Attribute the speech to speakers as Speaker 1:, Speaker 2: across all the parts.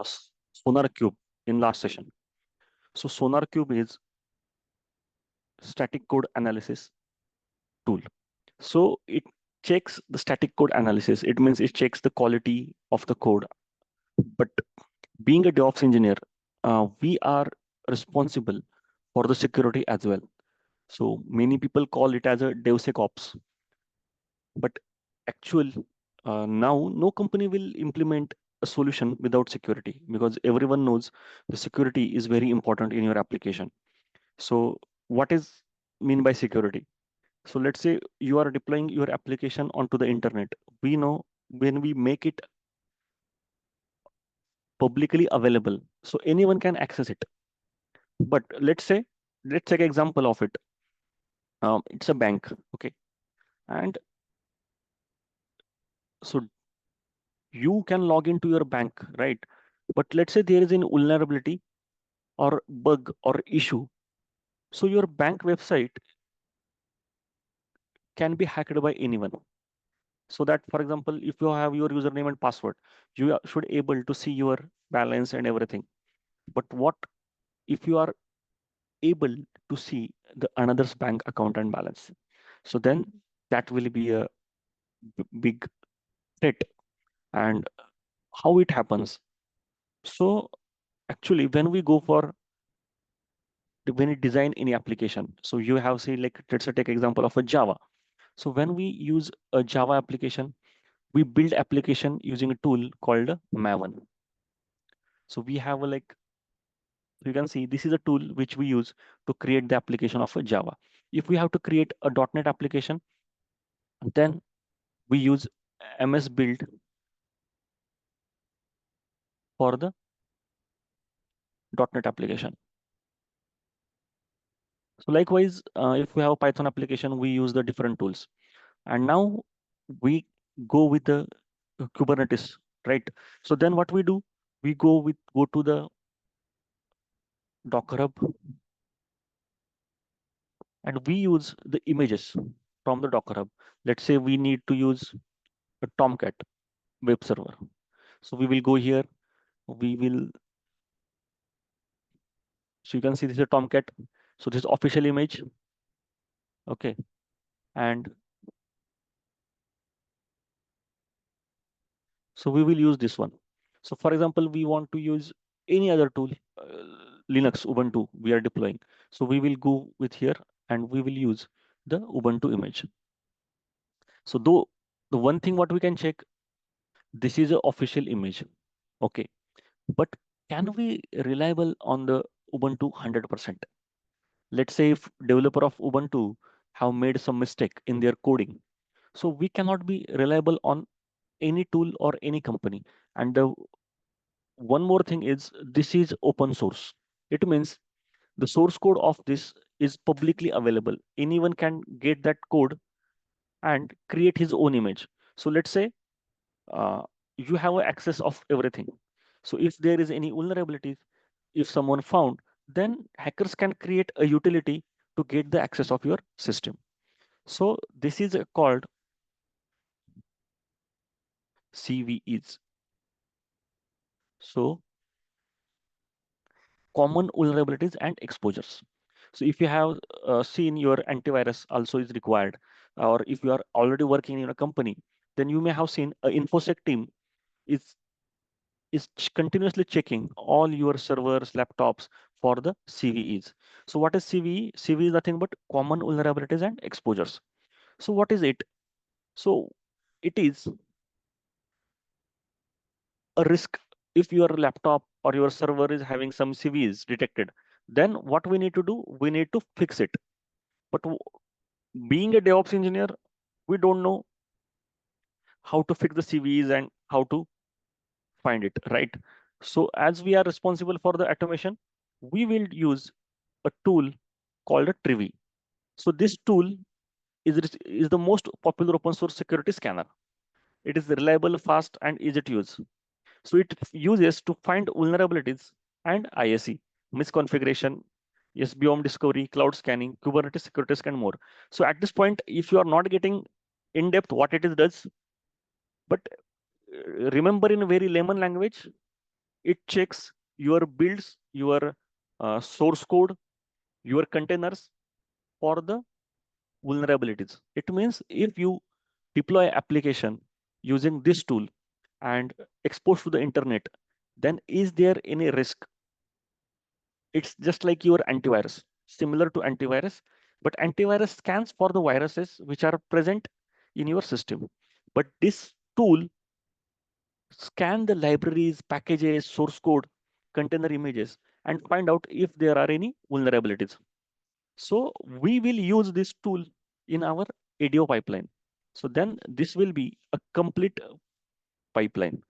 Speaker 1: Sonar Cube in last session. So Sonar Cube is static code analysis tool. So it checks the static code analysis. It means it checks the quality of the code. But being a DevOps engineer, we are responsible for the security as well. So many people call it as a DevSecOps. But actual now no company will implement a solution without security because everyone knows the security is very important in your application. So what is mean by security? So let's say you are deploying your application onto the internet. We know when we make it publicly available, so anyone can access it. But let's take example of it. It's a bank, okay, and so you can log into your bank, right? But let's say there is an vulnerability or bug or issue. So your bank website can be hacked by anyone. So that, for example, if you have your username and password, you should able to see your balance and everything. But what if you are able to see the another's bank account and balance? So then that will be a big threat. And how it happens? So actually, when we go for when you design any application, so you have say like let's say take example of a Java. So when we use a Java application, we build application using a tool called Maven. So we have a like you can see this is a tool which we use to create the application of a Java. If we have to create a .NET application, then we use MS Build for the .NET application. So likewise, if we have a Python application, we use the different tools. And now we go with the Kubernetes, right? So then what we do, we go to the Docker Hub and we use the images from the Docker Hub. Let's say we need to use a Tomcat web server. So we will go here, we will, so you can see this is a Tomcat. So this is official image, okay. And so we will use this one. So for example, we want to use any other tool, Linux, Ubuntu, we are deploying. So we will go with here and we will use the Ubuntu image. So though the one thing what we can check, this is an official image, okay. But can we reliable on the Ubuntu 100%? Let's say if developer of Ubuntu have made some mistake in their coding, so we cannot be reliable on any tool or any company. And the one more thing is this is open source. It means the source code of this is publicly available. Anyone can get that code and create his own image. So let's say uh, you have access of everything. So if there is any vulnerabilities, if someone found, then hackers can create a utility to get the access of your system. So this is called CVEs. So common vulnerabilities and exposures. So if you have seen your antivirus also is required, or if you are already working in a company, then you may have seen a infosec team is continuously checking all your servers, laptops for the CVEs. So what is CVE? CVE is nothing but common vulnerabilities and exposures. So what is it? So it is a risk. If your laptop or your server is having some CVEs detected, then what we need to do? We need to fix it. But being a DevOps engineer, we don't know how to fix the CVEs and how to find it, right? So as we are responsible for the automation, we will use a tool called a Trivy. So this tool is the most popular open source security scanner. It is reliable, fast, and easy to use. So it uses to find vulnerabilities and ISE, misconfiguration, SBOM discovery, cloud scanning, Kubernetes security scan, more. So at this point, if you are not getting in depth what it is does, but remember in a very layman language, it checks your builds, your source code, your containers for the vulnerabilities. It means if you deploy application using this tool and expose to the internet, then is there any risk? It's just like your antivirus, similar to antivirus, but antivirus scans for the viruses which are present in your system. But this tool scan the libraries, packages, source code, container images, and find out if there are any vulnerabilities. So we will use this tool in our ADO pipeline. So then this will be a complete pipeline.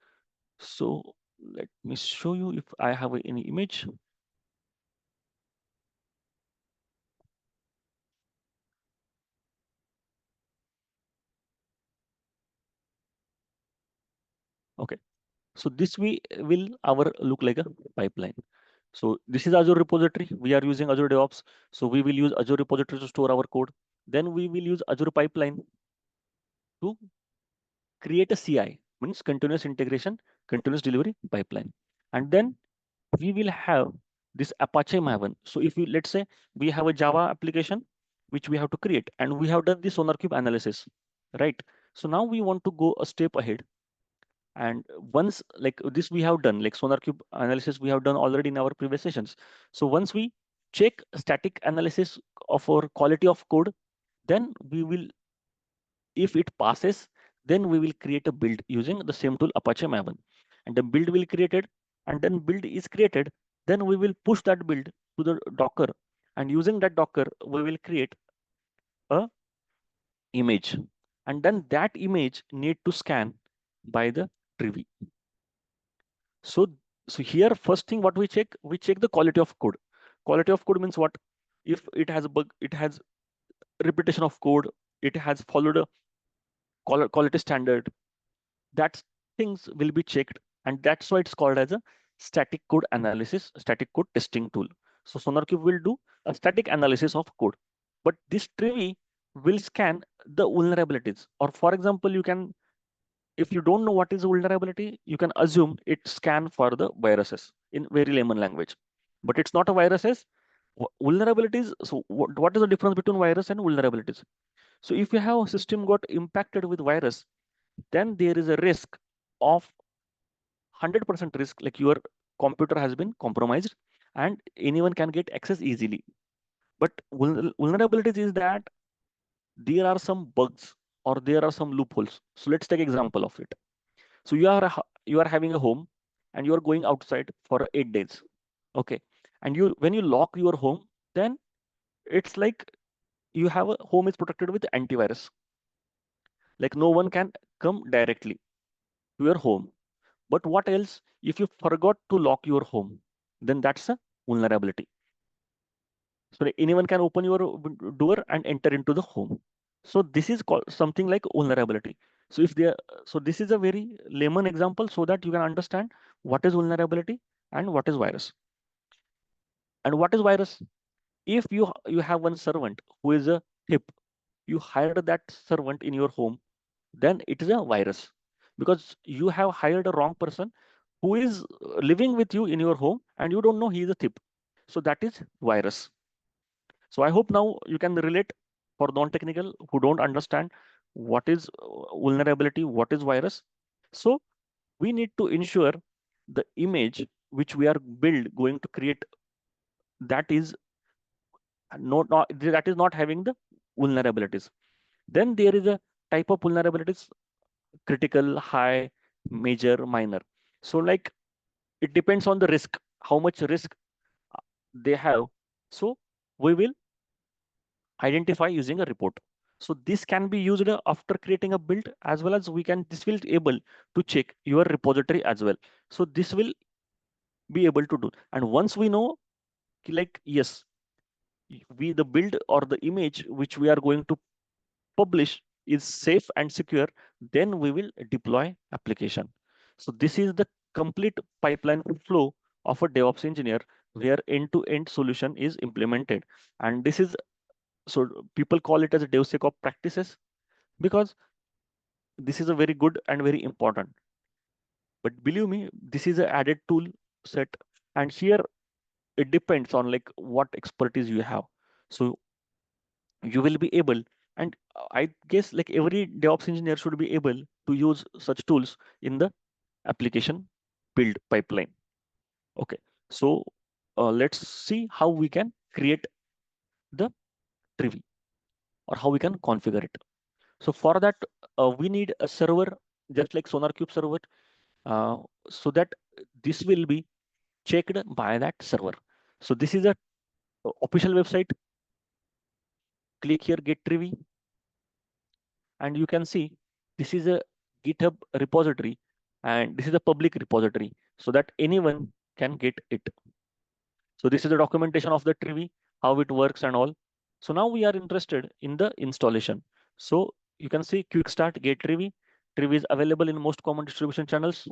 Speaker 1: So let me show you if I have any image. Okay. So this will our look like a pipeline. So this is Azure repository. We are using Azure DevOps. So we will use Azure repository to store our code. Then we will use Azure pipeline to create a CI, means continuous integration, continuous delivery pipeline. And then we will have this Apache Maven. So if we, let's say we have a Java application, which we have to create, and we have done the SonarQube analysis, right? So now we want to go a step ahead. And once like this we have done, like SonarQube analysis, we have done already in our previous sessions. So once we check static analysis of our quality of code, then we will, if it passes, then we will create a build using the same tool Apache Maven. And the build will created, and then build is created, then we will push that build to the Docker. And using that Docker, we will create a image. And then that image need to scan by the Trivy. So, so here, first thing what we check the quality of code. Quality of code means what? If it has a bug, it has repetition of code, it has followed a quality standard, that things will be checked. And that's why it's called as a static code analysis, static code testing tool. So SonarQube will do a static analysis of code, but this Trivy will scan the vulnerabilities. Or for example, you can, if you don't know what is vulnerability, you can assume it scan for the viruses in very layman language, but it's not a viruses. Vulnerabilities. So what is the difference between virus and vulnerabilities? So if you have a system got impacted with virus, then there is a risk of 100% risk, like your computer has been compromised and anyone can get access easily. But vulnerabilities is that there are some bugs or there are some loopholes. So let's take example of it. So you are having a home and you are going outside for 8 days. Okay. And you, when you lock your home, then it's like you have a home is protected with antivirus. Like no one can come directly to your home. But what else if you forgot to lock your home? Then that's a vulnerability. So anyone can open your door and enter into the home. So this is called something like vulnerability. So if they, so this is a very layman example so that you can understand what is vulnerability and what is virus. And what is virus? If you have one servant who is a hip, you hired that servant in your home, then it is a virus, because you have hired a wrong person who is living with you in your home and you don't know he is a thief. So that is virus. So I hope now you can relate for non-technical who don't understand what is vulnerability, what is virus. So we need to ensure the image which we are build going to create, that is that is not having the vulnerabilities. Then there is a type of vulnerabilities: critical, high, major, minor. So like it depends on the risk, how much risk they have. So we will identify using a report. So this can be used after creating a build, as well as we can, this will be able to check your repository as well. So this will be able to do. And once we know, like, yes, we, the build or the image which we are going to publish is safe and secure, then we will deploy application. So this is the complete pipeline flow of a DevOps engineer, where end-to-end solution is implemented. And this is, so people call it as a DevSecOps practices, because this is a very good and very important. But believe me, this is an added tool set. And here it depends on like what expertise you have. So you will be able, and I guess like every DevOps engineer should be able to use such tools in the application build pipeline. Okay, so let's see how we can create the Trivy or how we can configure it. So for that, we need a server just like SonarCube server, uh, so that this will be checked by that server. So this is a official website. Click here, get Trivy, and you can see this is a GitHub repository, and this is a public repository so that anyone can get it. So this is the documentation of the Trivy, how it works and all. So now we are interested in the installation. So you can see quick start, get Trivy. Trivy is available in most common distribution channels.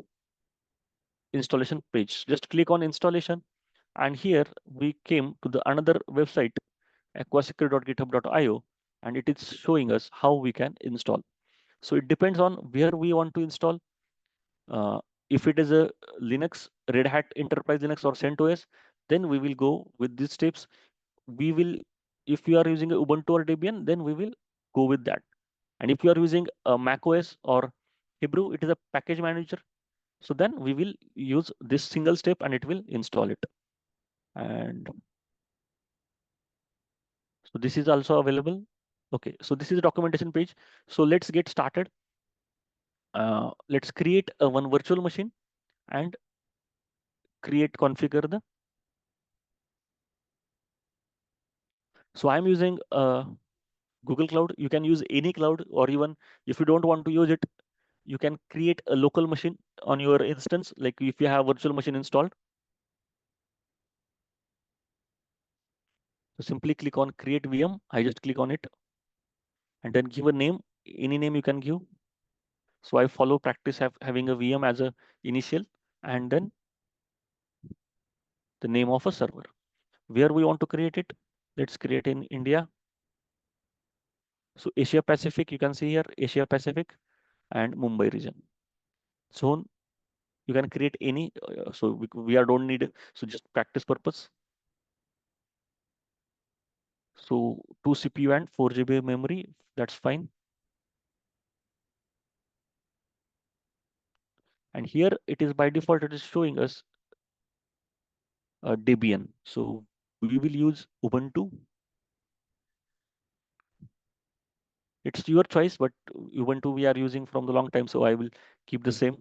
Speaker 1: Installation page. Just click on installation. And here we came to the another website, aquasecure.github.io, and it is showing us how we can install. So it depends on where we want to install. If it is a Linux, Red Hat Enterprise Linux or CentOS, then we will go with these steps. We will, if you are using a Ubuntu or Debian, then we will go with that. And if you are using a Mac OS or Hebrew, it is a package manager. So then we will use this single step and it will install it. And so this is also available. Okay, so this is the documentation page. So let's get started. Let's create a one virtual machine and configure the. So I'm using Google Cloud. You can use any cloud, or even if you don't want to use it, you can create a local machine on your instance. Like if you have virtual machine installed, so simply click on create VM. I just click on it and then give a name. Any name you can give. So I follow practice having a VM as a initial, and then the name of a server. Where we want to create it, let's create in India. So Asia Pacific, you can see here Asia Pacific and Mumbai region. So you can create any. So we are don't need. So just practice purpose. So 2 CPU and 4 GB memory. That's fine. And here it is by default. It is showing us Debian. So we will use Ubuntu. It's your choice, but Ubuntu we are using from the long time, so I will keep the same.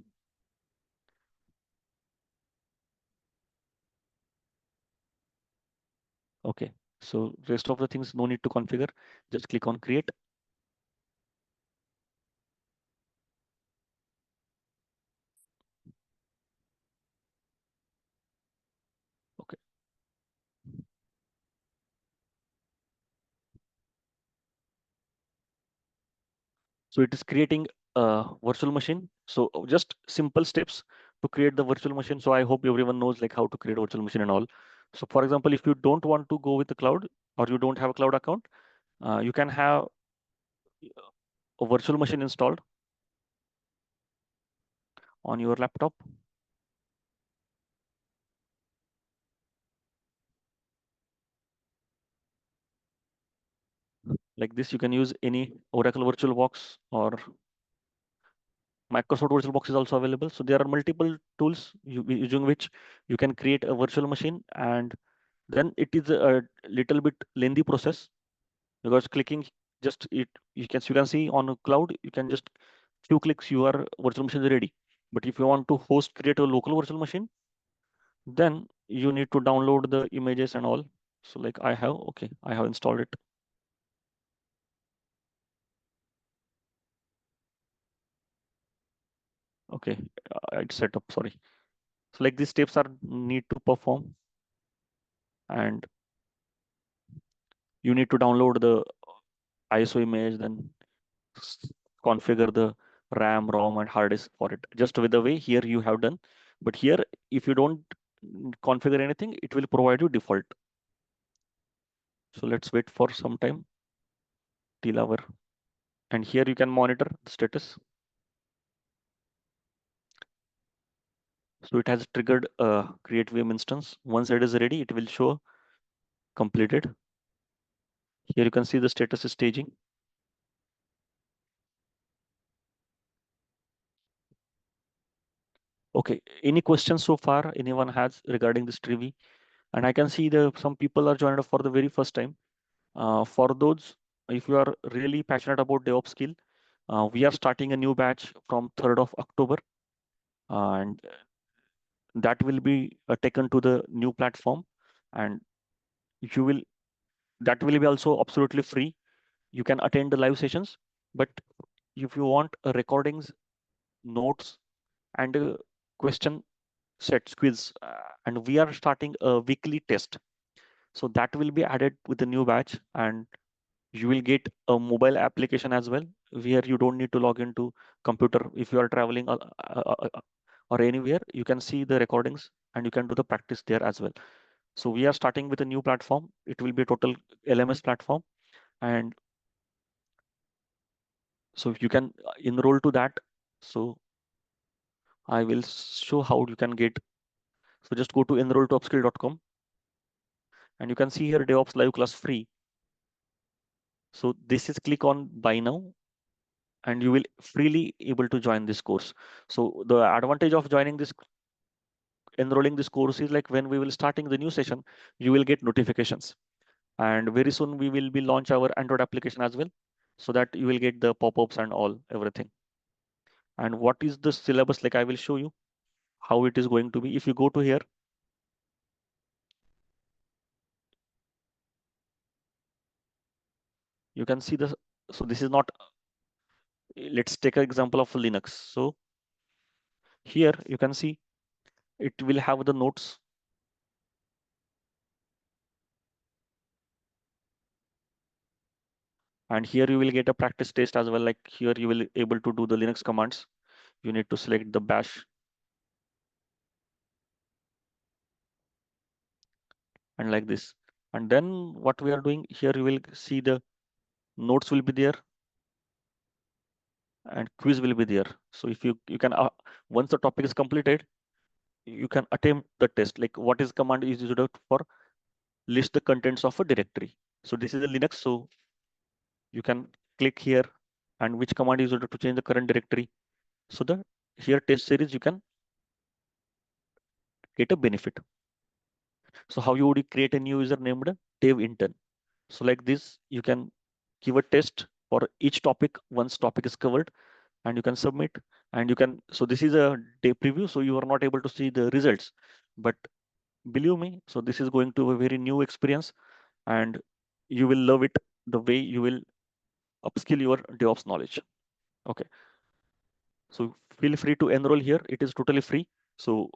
Speaker 1: Okay, so rest of the things no need to configure. Just click on create. Okay, so it is creating a virtual machine. So just simple steps to create the virtual machine. So I hope everyone knows like how to create a virtual machine and all. So for example, if you don't want to go with the cloud or you don't have a cloud account, you can have a virtual machine installed on your laptop. Like this, you can use any Oracle VirtualBox or Microsoft VirtualBox is also available. So there are multiple tools using which you can create a virtual machine, and then it is a little bit lengthy process because clicking just it you can see on a cloud, you can just few clicks your virtual machine is ready. But if you want to create a local virtual machine, then you need to download the images and all. So like I have installed it. Okay, it's set up. Sorry. So like these steps are need to perform, and you need to download the ISO image, then configure the RAM, ROM, and hard disk for it. Just with the way here you have done. But here, if you don't configure anything, it will provide you default. So let's wait for some time till our, and here you can monitor the status. So it has triggered a create VM instance. Once it is ready, it will show completed. Here you can see the status is staging. Okay, any questions so far anyone has regarding this Trivy? And I can see some people are joined for the very first time. For those, if you are really passionate about DevOps skill, we are starting a new batch from 3rd of October, and that will be taken to the new platform, and you will that will be also absolutely free. You can attend the live sessions, but if you want recordings, notes, and question sets quiz, and we are starting a weekly test, so that will be added with the new batch, and you will get a mobile application as well, where you don't need to log into computer. If you are traveling or anywhere, you can see the recordings and you can do the practice there as well. So we are starting with a new platform. It will be a total LMS platform, and so you can enroll to that. So I will show how you can get. So just go to enroll to upskill.com, and you can see here DevOps live class free. So this is click on buy now, and you will freely able to join this course. So the advantage of joining this, enrolling this course, is like when we will starting the new session, you will get notifications, and very soon we will be launch our Android application as well, so that you will get the pop-ups and all everything. And what is the syllabus, like I will show you how it is going to be. If you go to here, you can see the, so this is not, let's take an example of Linux. So here you can see it will have the notes, and here you will get a practice test as well. Like here you will able to do the Linux commands. You need to select the bash and like this. And then what we are doing here, you will see the notes will be there and quiz will be there. So if you can once the topic is completed, you can attempt the test. Like what is command is used for list the contents of a directory. So this is a Linux, so you can click here, and which command is used to change the current directory. So the here test series you can get a benefit. So how you would create a new user named dev intern. So like this, you can give a test for each topic once topic is covered, and you can submit, and you can, so this is a day preview, so you are not able to see the results, but believe me, so this is going to be a very new experience, and you will love it, the way you will upskill your DevOps knowledge. Okay, so feel free to enroll here. It is totally free. So,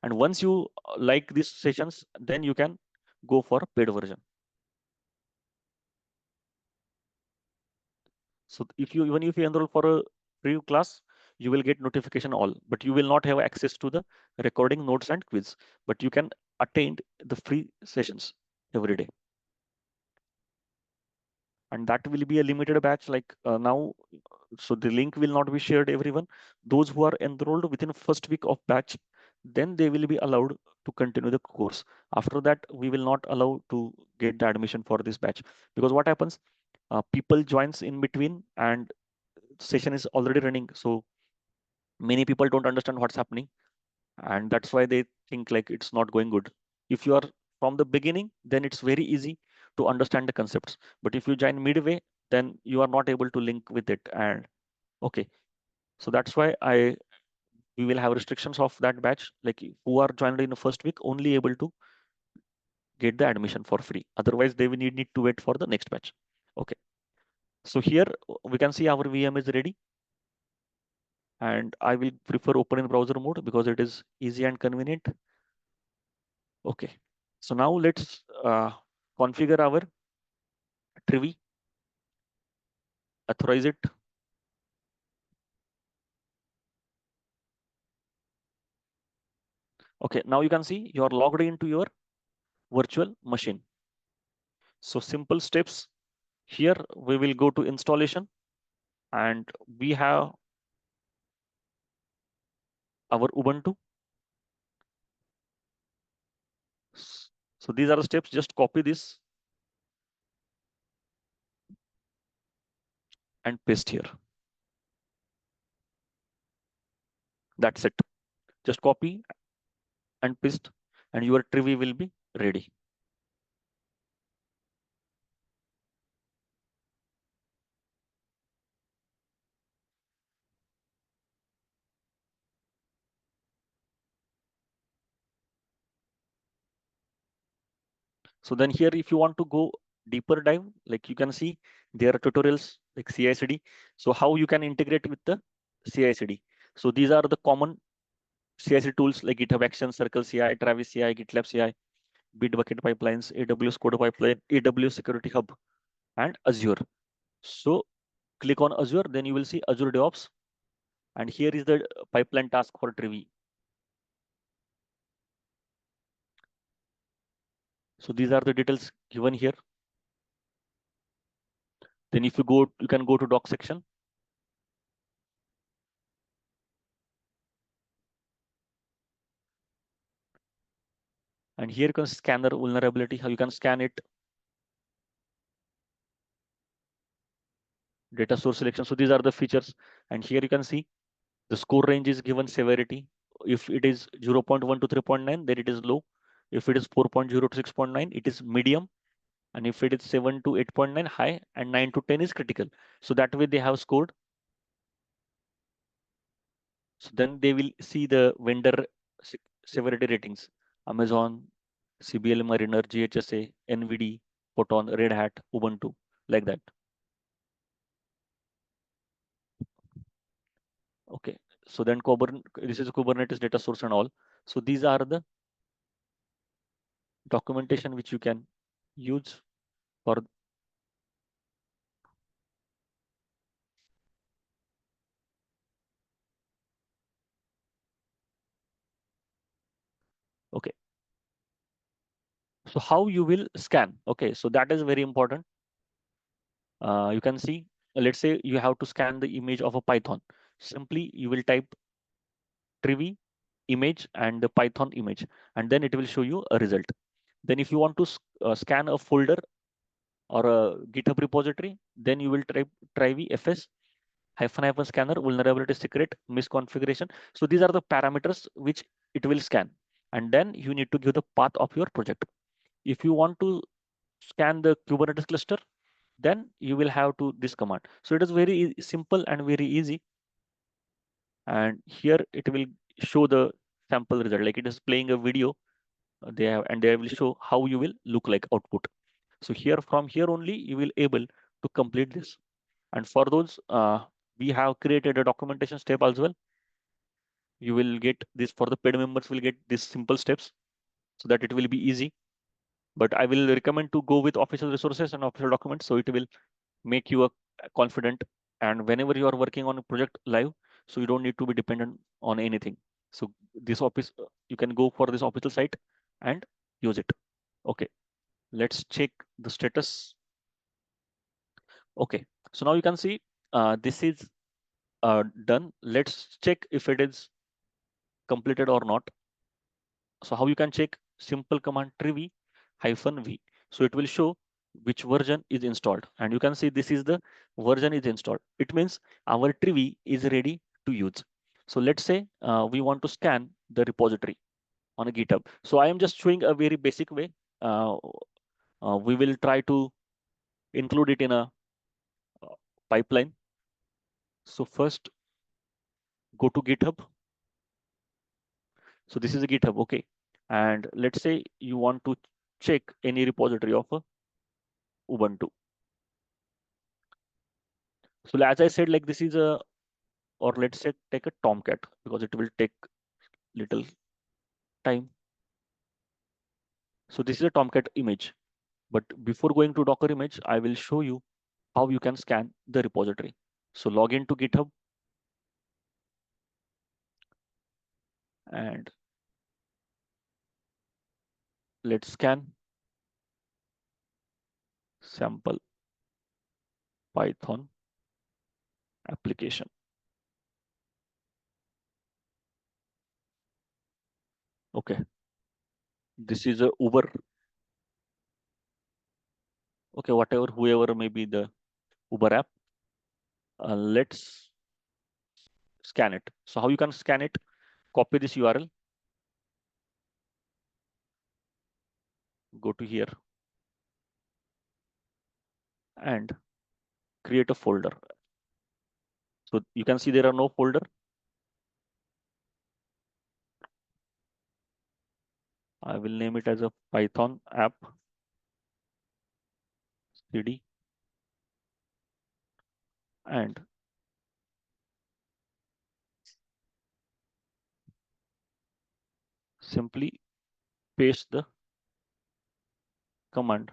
Speaker 1: and once you like these sessions, then you can go for a paid version. So if you, even if you enroll for a free class, you will get notification all, but you will not have access to the recording, notes, and quiz. But you can attend the free sessions every day, and that will be a limited batch. Like now, so the link will not be shared everyone. Those who are enrolled within first week of batch, then they will be allowed to continue the course. After that, we will not allow to get the admission for this batch, because what happens? People joins in between, and session is already running, so many people don't understand what's happening, and that's why they think like it's not going good. If you are from the beginning, then it's very easy to understand the concepts, but if you join midway, then you are not able to link with it. And okay, so that's why we will have restrictions of that batch, like who are joined in the first week only able to get the admission for free, otherwise they will need to wait for the next batch. Okay, so here we can see our VM is ready, and I will prefer open in browser mode because it is easy and convenient. Okay, so now let's configure our Trivy, authorize it. Okay, now you can see you are logged into your virtual machine. So simple steps. Here we will go to installation, and we have our Ubuntu. So these are the steps. Just copy this and paste here. That's it. Just copy and paste, and your Trivy will be ready. So then here, if you want to go deeper dive, like you can see, there are tutorials like CI/CD. So how you can integrate with the CI/CD. So these are the common CI/CD tools like GitHub Actions, Circle CI, Travis CI, GitLab CI, Bitbucket pipelines, AWS Code Pipeline, AWS Security Hub, and Azure. So click on Azure, then you will see Azure DevOps. And here is the pipeline task for Trivy. So these are the details given here. Then if you go, you can go to doc section. And here you can scan the vulnerability, how you can scan it. Data source selection. So these are the features. And here you can see the score range is given severity. If it is 0.1 to 3.9, then it is low. If it is 4.0 to 6.9, it is medium. And if it is 7 to 8.9, high, and 9 to 10 is critical. So that way they have scored. So then they will see the vendor severity ratings. Amazon, CBL Mariner, GHSA, NVD, Photon, Red Hat, Ubuntu, like that. Okay. So then this is Kubernetes data source and all. So these are the documentation which you can use for. Okay. So how you will scan? Okay. So that is very important. You can see, let's say you have to scan the image of a Python. Simply, you will type Trivy image and the Python image, and then it will show you a result. Then if you want to scan a folder or a GitHub repository, then you will type Trivy fs hyphen scanner vulnerability secret misconfiguration. So these are the parameters which it will scan, and then you need to give the path of your project. If you want to scan the Kubernetes cluster, then you will have to this command. So it is very simple and very easy. And here it will show the sample result, like it is playing a video. They have, and they will show how you will look like output. So here, from here only, you will able to complete this. And for those, we have created a documentation step as well. You will get this for the paid members will get these simple steps so that it will be easy. But I will recommend to go with official resources and official documents. So it will make you a confident. And whenever you are working on a project live, so you don't need to be dependent on anything. So this office, you can go for this official site and use it. Okay, let's check the status. Okay, so now you can see this is done. Let's check if it is completed or not. So how you can check? Simple command trivy -v. So it will show which version is installed. And you can see this is the version is installed. It means our trivy is ready to use. So let's say we want to scan the repository on a GitHub. So I am just showing a very basic way. Uh, we will try to include it in a pipeline. So first go to GitHub. So this is a GitHub, okay. And let's say you want to check any repository of Ubuntu. So as I said, like this is a, or let's say take a Tomcat because it will take little time. So this is a Tomcat image. But before going to Docker image, I will show you how you can scan the repository. So log into GitHub and let's scan sample Python application. Okay. This is a Uber Okay, whatever, whoever may be the Uber app, let's scan it. So how you can scan it? Copy this URL, go to here and create a folder. So you can see there are no folder. I will name it as a Python app cd and simply paste the command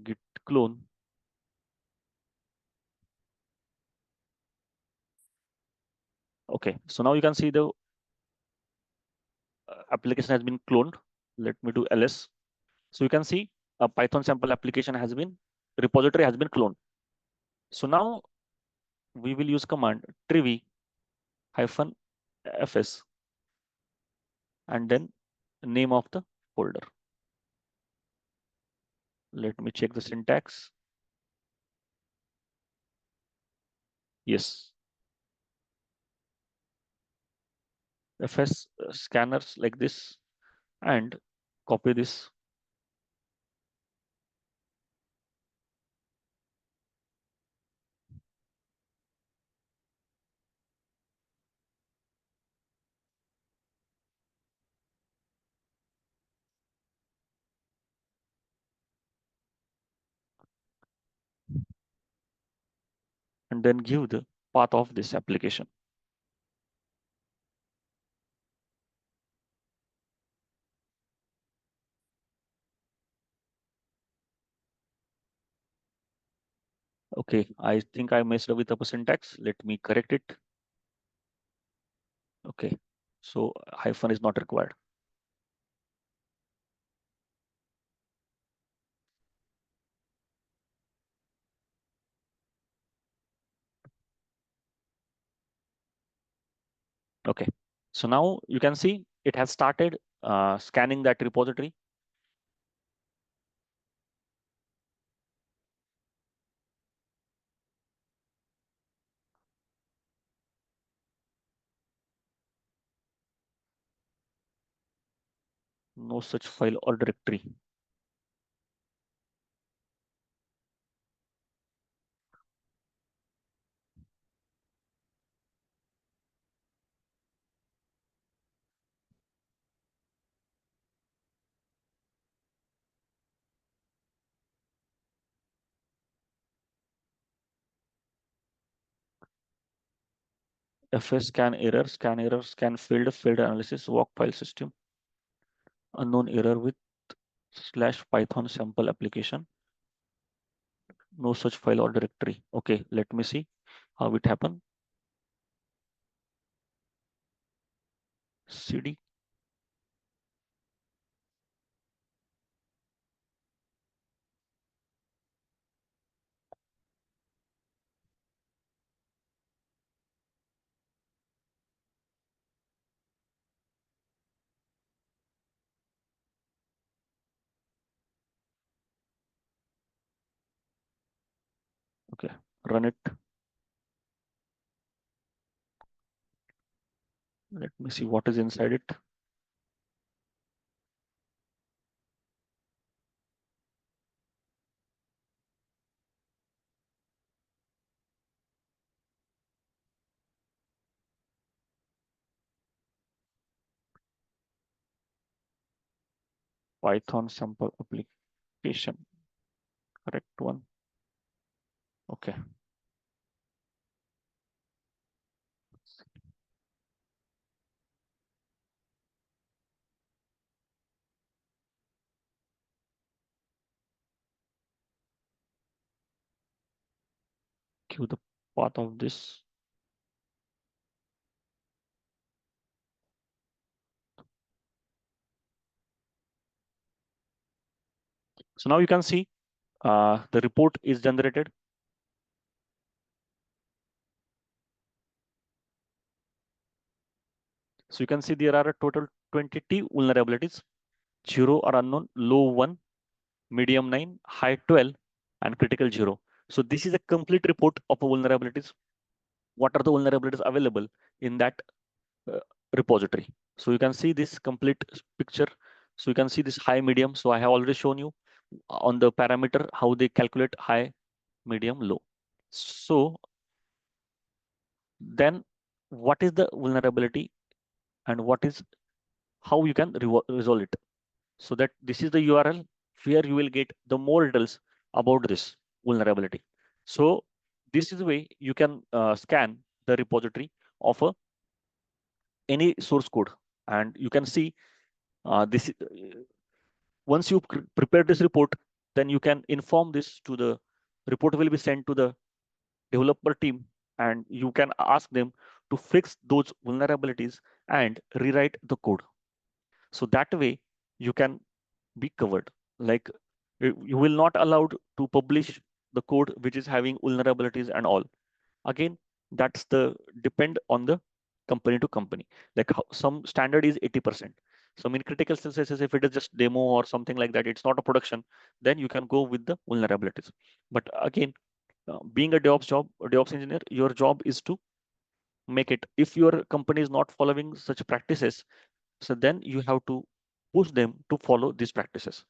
Speaker 1: git clone. Okay, so now you can see the application has been cloned. Let me do ls. So you can see a Python sample application has been, repository has been cloned. So now we will use command trivy hyphen fs and then name of the folder. Let me check the syntax. Yes, fs scanners like this and copy this. And then give the path of this application. Okay, I think I messed up with the syntax. Let me correct it. Okay, so hyphen is not required. Okay, so now you can see it has started scanning that repository. No such file or directory. FS scan error, scan field analysis, walk file system, unknown error with slash Python sample application. No such file or directory. Okay, let me see how it happened. cd okay, run it. Let me see what is inside it. Python sample application, correct one. Okay, give the path of this. So now you can see the report is generated. So you can see there are a total 22 vulnerabilities. 0 are unknown, low 1, medium 9, high 12, and critical 0. So this is a complete report of vulnerabilities. What are the vulnerabilities available in that uh, repository? So you can see this complete picture. So you can see this high, medium. So I have already shown you on the parameter how they calculate high, medium, low. So then what is the vulnerability and what is how you can resolve it? So that this is the URL where you will get the more details about this vulnerability. So this is the way you can scan the repository of any source code, and you can see this. Once you prepare this report, then you can inform this to the report will be sent to the developer team, and you can ask them to fix those vulnerabilities and rewrite the code. So that way you can be covered. Like you will not allowed to publish the code which is having vulnerabilities and all. Again, that's the depend on the company to company. Like how, some standard is 80%. Some in critical instances, if it is just demo or something like that, it's not a production, then you can go with the vulnerabilities. But again, being a DevOps engineer, your job is to make it. If your company is not following such practices, so then you have to push them to follow these practices.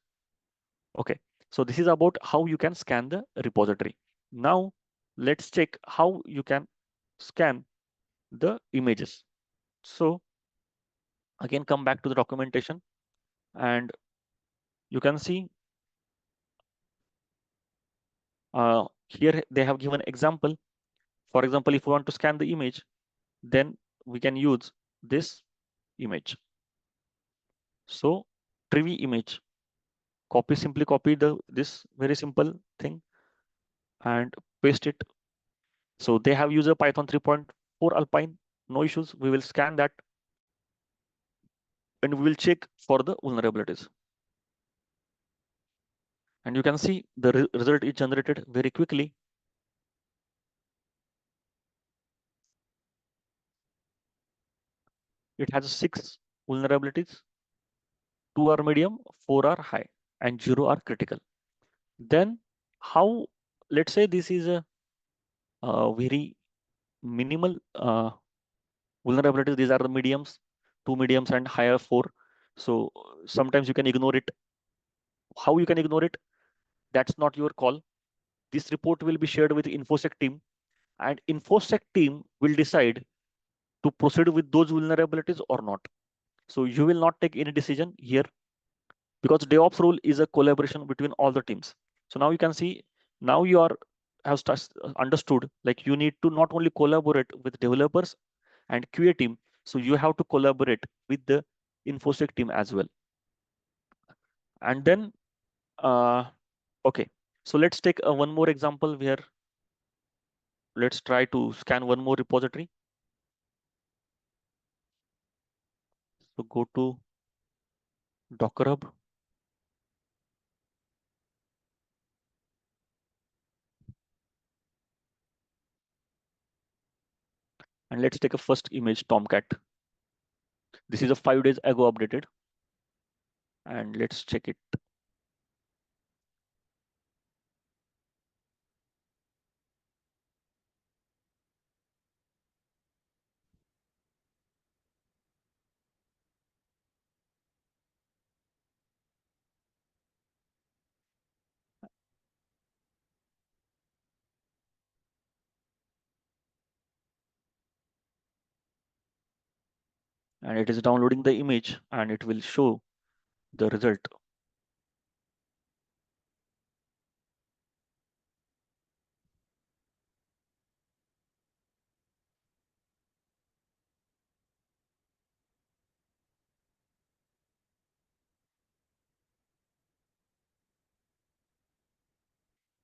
Speaker 1: Okay, so this is about how you can scan the repository. Now let's check how you can scan the images. So again, come back to the documentation, and you can see here they have given example. For example, if we want to scan the image, then we can use this image. So Trivy image, simply copy this very simple thing and paste it. So they have used a Python 3.4 Alpine, no issues. We will scan that and we will check for the vulnerabilities. And you can see the result is generated very quickly. It has 6 vulnerabilities. 2 are medium, 4 are high, and 0 are critical. Then how, let's say this is a very minimal vulnerabilities. These are the mediums, 2 mediums and higher 4. So sometimes you can ignore it. How you can ignore it? That's not your call. This report will be shared with InfoSec team, and InfoSec team will decide to proceed with those vulnerabilities or not. So you will not take any decision here, because DevOps role is a collaboration between all the teams. So now you can see, now you are have understood, like you need to not only collaborate with developers and QA team, so you have to collaborate with the InfoSec team as well. And then, okay, so let's take one more example where let's try to scan one more repository. So go to Docker Hub. And let's take a first image, Tomcat. This is a 5 days ago updated. And let's check it. And it is downloading the image and it will show the result.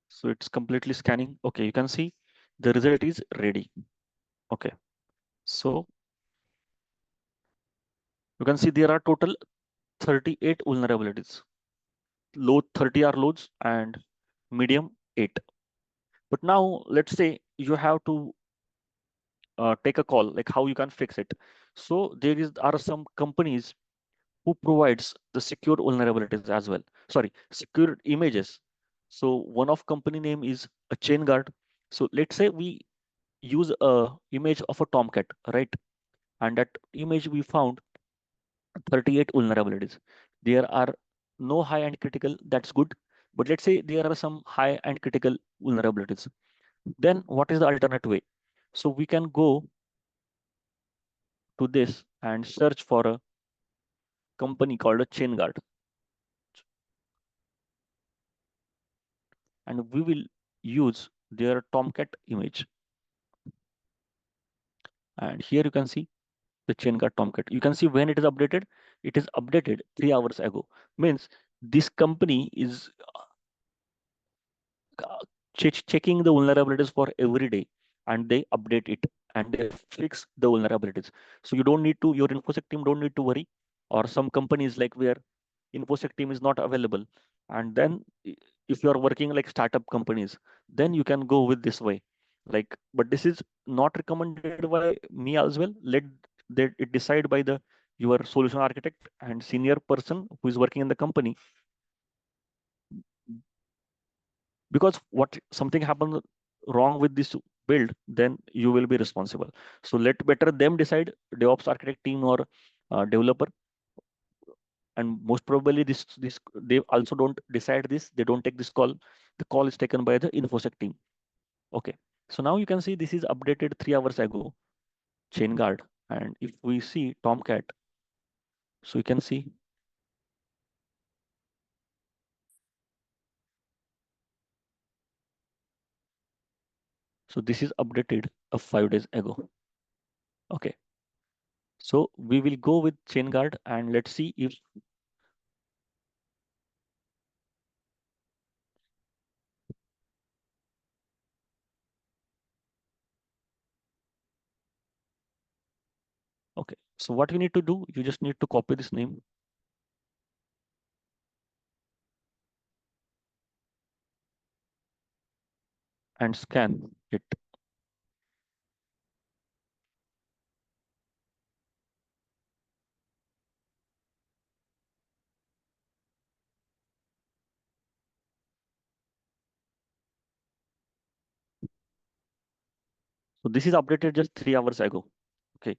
Speaker 1: So it's completely scanning. Okay, you can see the result is ready. Okay, so you can see there are total 38 vulnerabilities. Low 30 are loads and medium 8. But now let's say you have to take a call, like how you can fix it. So there are some companies who provides the secure vulnerabilities as well. sorry, secured images. So one of company name is a chain guard. So let's say we use a image of a tomcat, right? And that image we found 38 vulnerabilities. There are no high and critical, that's good. But let's say there are some high and critical vulnerabilities. Then what is the alternate way? So we can go to this and search for a company called a chain guard, and we will use their tomcat image. And here you can see the chain guard tomcat. You can see when it is updated. It is updated 3 hours ago. Means this company is uh, checking the vulnerabilities for every day, and they update it and they fix the vulnerabilities. So you don't need to, your infosec team don't need to worry. Or some companies like where infosec team is not available, and then if you are working like startup companies, then you can go with this way. Like, but this is not recommended by me as well. Let that it decide by the your solution architect and senior person who is working in the company. Because what something happened wrong with this build, then you will be responsible. So let better them decide, DevOps architect team or developer. And most probably this they also don't decide this, they don't take this call. The call is taken by the infosec team. Okay, so now you can see this is updated 3 hours ago, chain guard. And if we see tomcat, so you can see, so this is updated 5 days ago. Okay, so we will go with chain guard and let's see if, okay, so what we need to do, you just need to copy this name and scan it. So this is updated just 3 hours ago. Okay,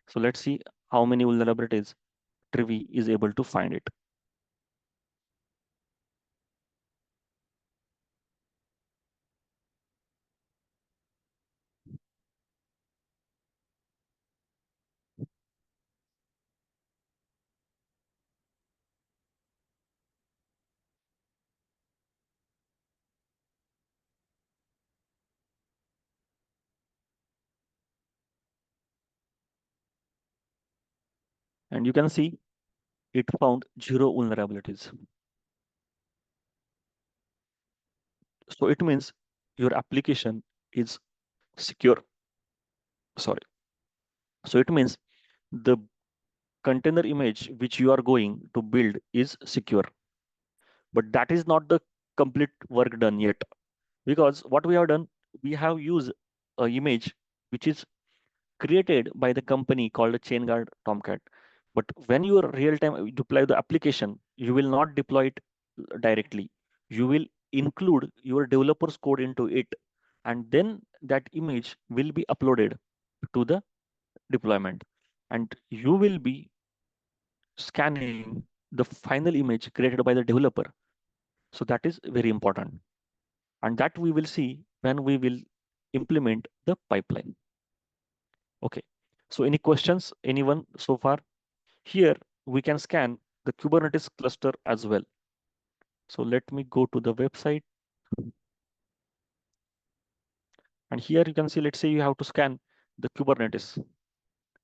Speaker 1: so let's see how many vulnerabilities Trivy is able to find it. And you can see it found 0 vulnerabilities. So it means your application is secure. Sorry. So it means the container image which you are going to build is secure. But that is not the complete work done yet. Because what we have done, we have used an image which is created by the company called a ChainGuard Tomcat. But when you real time deploy the application, you will not deploy it directly. You will include your developer's code into it, and then that image will be uploaded to the deployment. And you will be scanning the final image created by the developer. So that is very important. And that we will see when we will implement the pipeline. Okay. So any questions, anyone so far? Here we can scan the Kubernetes cluster as well. So let me go to the website. And here you can see, let's say you have to scan the Kubernetes.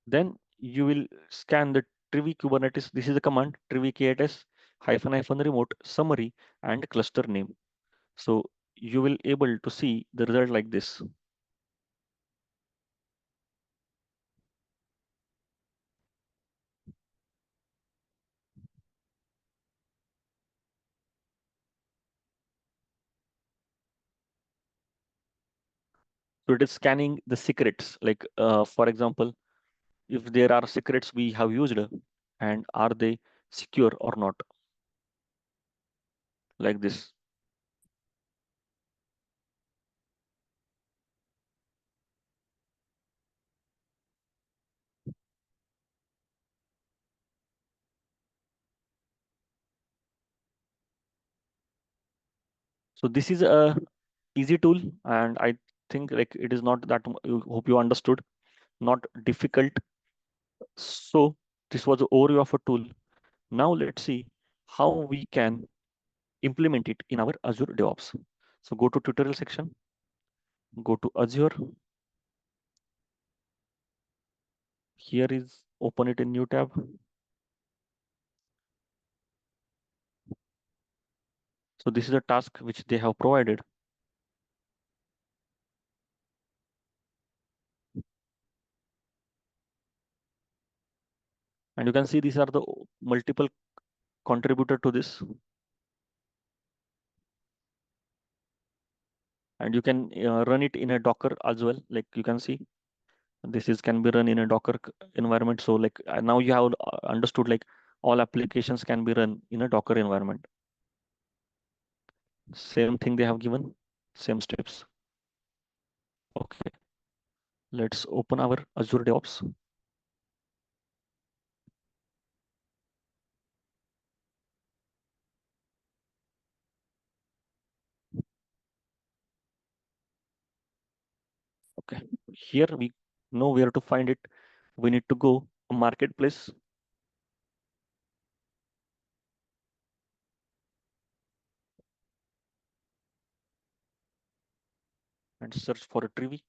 Speaker 1: Then you will scan the Trivy Kubernetes. This is the command, Trivy KTS -- remote summary and cluster name. So you will able to see the result like this. So it is scanning the secrets, like for example, if there are secrets we have used and are they secure or not. like this. So this is a easy tool, and I think like it is not that hope you understood, not difficult. So this was the overview of a tool. Now let's see how we can implement it in our Azure DevOps. So go to tutorial section, go to Azure. Here is open it in new tab. So this is a task which they have provided. And you can see these are the multiple contributor to this. And you can run it in a Docker as well. Like you can see, this is can be run in a Docker environment. So like now you have understood like all applications can be run in a Docker environment. Same thing they have given, same steps. Okay, let's open our Azure DevOps. Okay, here we know where to find it. We need to go to marketplace and search for a Trivy.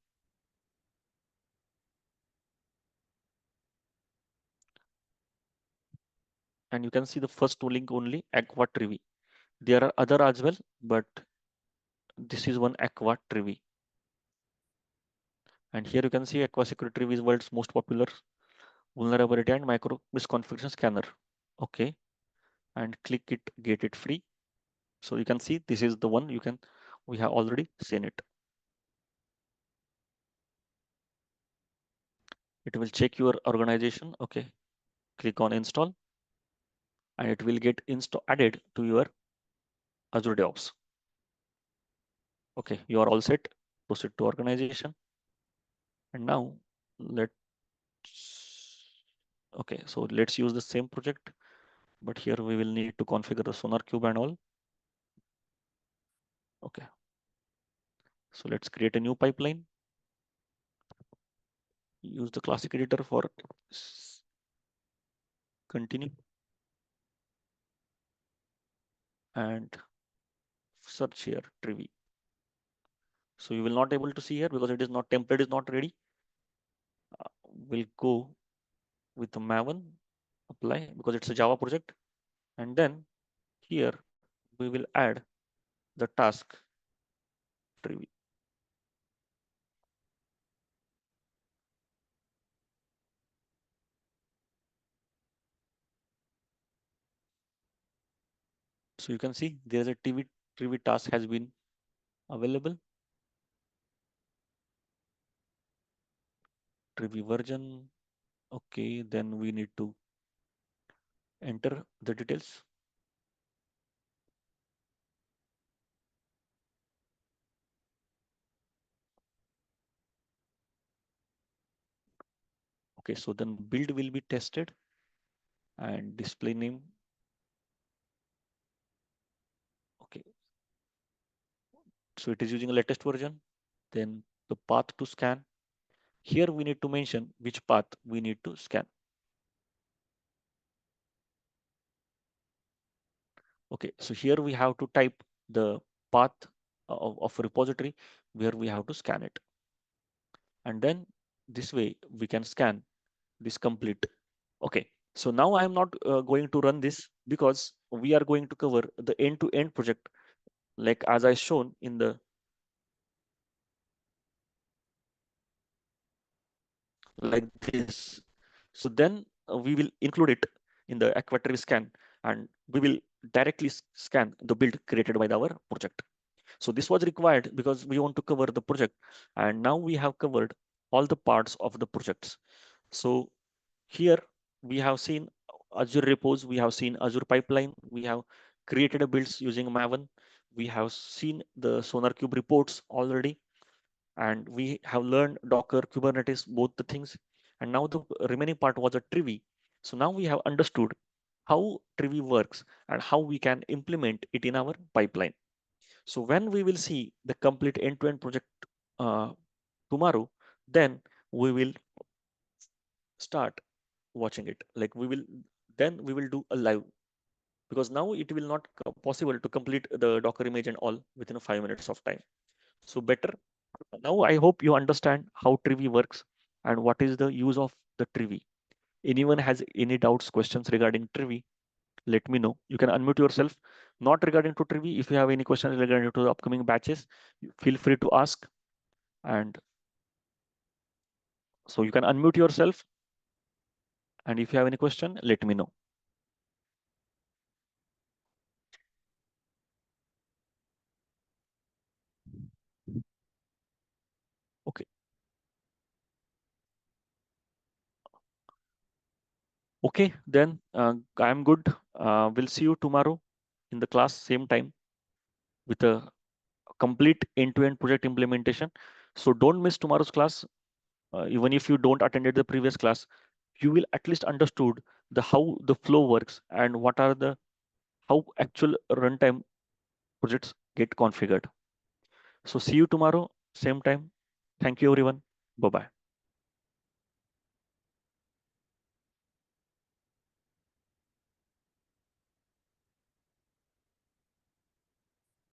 Speaker 1: And you can see the first link only, Aqua Trivy. There are other as well, but this is one Aqua Trivy. And here you can see Aqua Security Trivy is world's most popular vulnerability and micro misconfiguration scanner. Okay, and click it, get it free. So you can see this is the one we have already seen it. It will check your organization. Okay, click on install and it will get added to your Azure DevOps. Okay, you are all set. Proceed to organization. And now let's, okay, so let's use the same project, but here we will need to configure the Sonar Cube and all. Okay, so let's create a new pipeline. Use the classic editor for continue and search here Trivy. So you will not able to see here because it is not template is not ready. We'll go with the Maven apply because it's a Java project, and then here we will add the task Trivy. So you can see there's a Trivy task has been available. Trivy version. Okay, then we need to enter the details. Okay, so then build will be tested and display name. Okay, so it is using a latest version. Then the path to scan. Here we need to mention which path we need to scan. Okay, so here we have to type the path of a repository where we have to scan it. And then this way we can scan this complete. Okay, so now I am not going to run this because we are going to cover the end-to-end project like as I shown in the like this. So then we will include it in the Aquatree scan and we will directly scan the build created by our project. So this was required because we want to cover the project and now we have covered all the parts of the projects. So here we have seen Azure repos, we have seen Azure pipeline, we have created a builds using Maven. We have seen the SonarQube reports already, and we have learned Docker, Kubernetes, both the things. And now the remaining part was a Trivy. So now we have understood how Trivy works and how we can implement it in our pipeline. So when we will see the complete end-to-end project uh, tomorrow, then we will start watching it. Like then we will do a live, because now it will not possible to complete the Docker image and all within 5 minutes of time. So better now I hope you understand how Trivy works and what is the use of the Trivy. Anyone has any doubts, questions regarding Trivy, let me know. You can unmute yourself. Not regarding to Trivy, if you have any questions regarding to the upcoming batches, feel free to ask. And so you can unmute yourself. And if you have any question, let me know. Okay. Okay, then I'm good. We'll see you tomorrow in the class, same time, with a complete end-to-end project implementation. So don't miss tomorrow's class. Even if you don't attended the previous class, you will at least understood the how the flow works and what are the how actual runtime projects get configured. So see you tomorrow, same time. Thank you, everyone. Bye bye.